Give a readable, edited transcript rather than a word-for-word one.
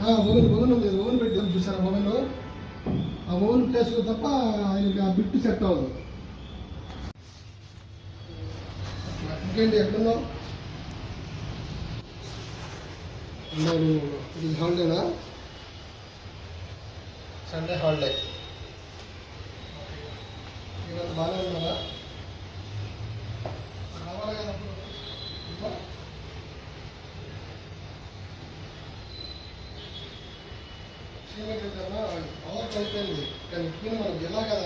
Oven ఉంది, oven పెట్టి చూసారా ఓవెన్, ఆ ఓవెన్ ప్లేస్ తప్ప ఆయనకి ఆ బిట్ సెట్ అవ్వదు. ఇంకేంటి ఎక్కడున్నావు? ఇది హాలిడేనా? Sunday holiday. ఈరోజు బాగానే ఉన్నారా? రావాలి కదా పవర్ అయిపోయింది కానీ ఇప్పుడు మనకి ఎలా కదా